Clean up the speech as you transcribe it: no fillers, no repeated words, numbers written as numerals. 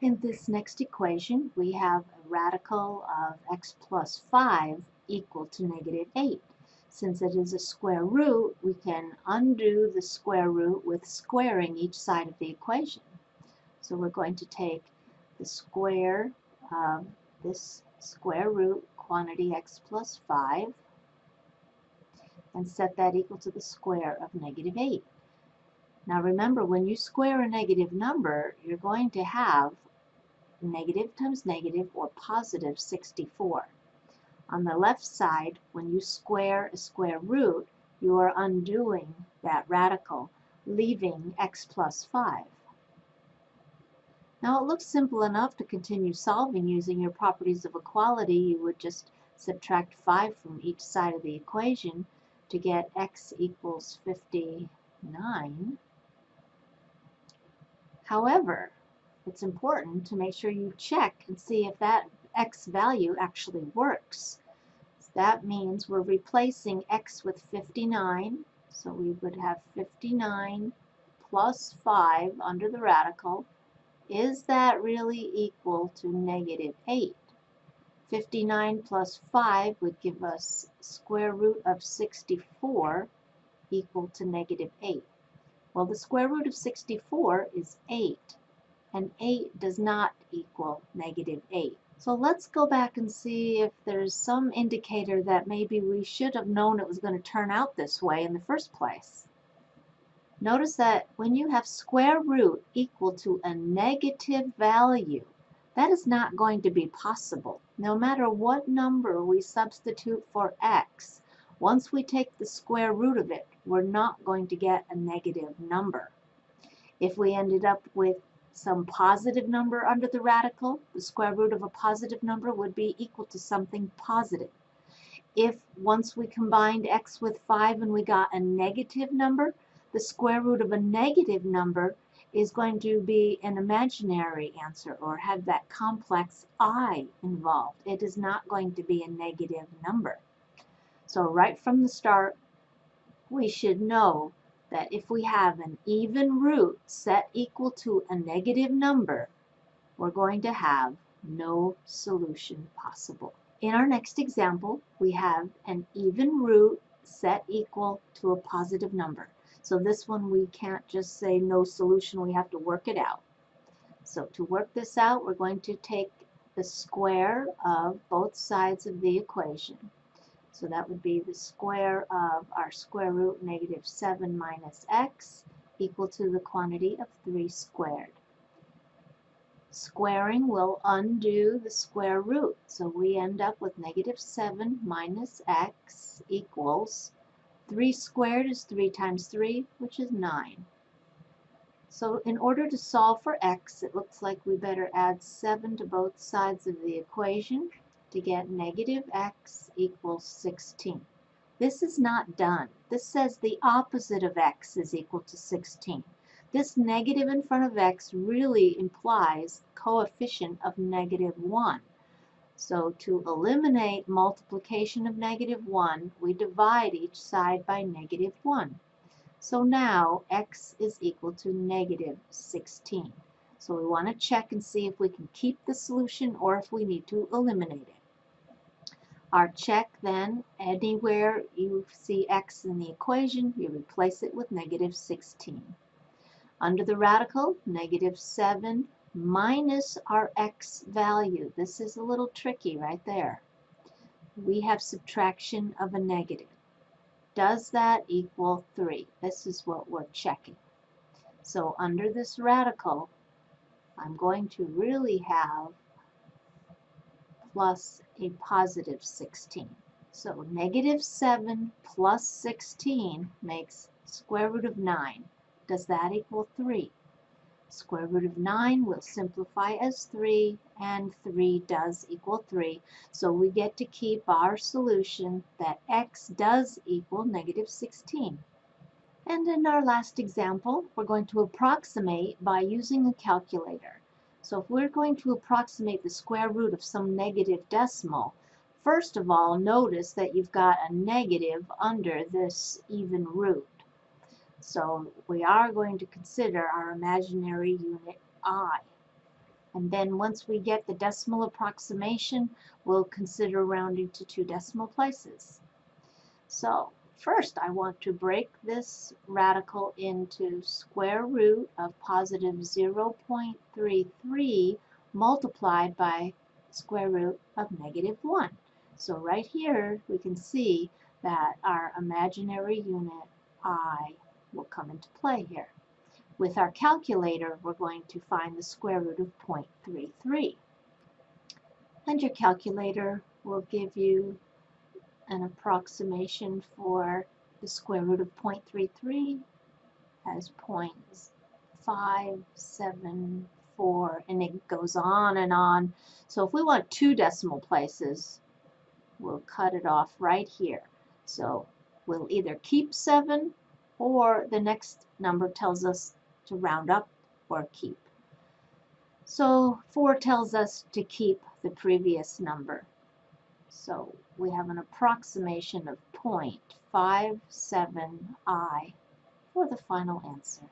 In this next equation, we have a radical of x plus 5 equal to negative 8. Since it is a square root, we can undo the square root with squaring each side of the equation. So we're going to take the square of this square root quantity x plus 5 and set that equal to the square of negative 8. Now remember, when you square a negative number, you're going to have negative times negative, or positive 64. On the left side, when you square a square root, you are undoing that radical, leaving x plus 5. Now it looks simple enough to continue solving using your properties of equality. You would just subtract 5 from each side of the equation to get x equals 59. However, it's important to make sure you check and see if that x value actually works. So that means we're replacing x with 59, so we would have 59 plus 5 under the radical. Is that really equal to negative 8? 59 plus 5 would give us square root of 64 equal to negative 8. Well, the square root of 64 is 8. And 8 does not equal negative 8. So let's go back and see if there's some indicator that maybe we should have known it was going to turn out this way in the first place. Notice that when you have square root equal to a negative value, that is not going to be possible. No matter what number we substitute for x, once we take the square root of it, we're not going to get a negative number. If we ended up with some positive number under the radical, the square root of a positive number would be equal to something positive. If once we combined x with 5 and we got a negative number, the square root of a negative number is going to be an imaginary answer or have that complex I involved. It is not going to be a negative number. So right from the start, we should know that if we have an even root set equal to a negative number, we're going to have no solution possible. In our next example, we have an even root set equal to a positive number. So this one we can't just say no solution, we have to work it out. So to work this out, we're going to take the square of both sides of the equation. So that would be the square of our square root negative 7 minus x equal to the quantity of 3 squared. Squaring will undo the square root, so we end up with negative 7 minus x equals 3 squared is 3 times 3, which is 9. So in order to solve for x, it looks like we better add 7 to both sides of the equation to get negative x equals 16. This is not done. This says the opposite of x is equal to 16. This negative in front of x really implies coefficient of negative 1. So to eliminate multiplication of negative 1, we divide each side by negative 1. So now x is equal to negative 16. So we want to check and see if we can keep the solution or if we need to eliminate it. Our check then, anywhere you see x in the equation, you replace it with negative 16. Under the radical, negative 7 minus our x value. This is a little tricky right there. We have subtraction of a negative. Does that equal 3? This is what we're checking. So under this radical, I'm going to really have plus a positive 16. So negative 7 plus 16 makes square root of 9. Does that equal 3? Square root of 9 will simplify as 3, and 3 does equal 3. So we get to keep our solution that x does equal negative 16. And in our last example, we're going to approximate by using a calculator. So if we're going to approximate the square root of some negative decimal, first of all, notice that you've got a negative under this even root. So we are going to consider our imaginary unit I. And then once we get the decimal approximation, we'll consider rounding to 2 decimal places. So first I want to break this radical into square root of positive 0.33 multiplied by square root of negative 1. So right here we can see that our imaginary unit I will come into play here. With our calculator, we're going to find the square root of 0.33. And your calculator will give you an approximation for the square root of 0.33 as 0.574, and it goes on and on. So if we want 2 decimal places, we'll cut it off right here. So we'll either keep 7, or the next number tells us to round up or keep. So 4 tells us to keep the previous number. So we have an approximation of 0.57i for the final answer.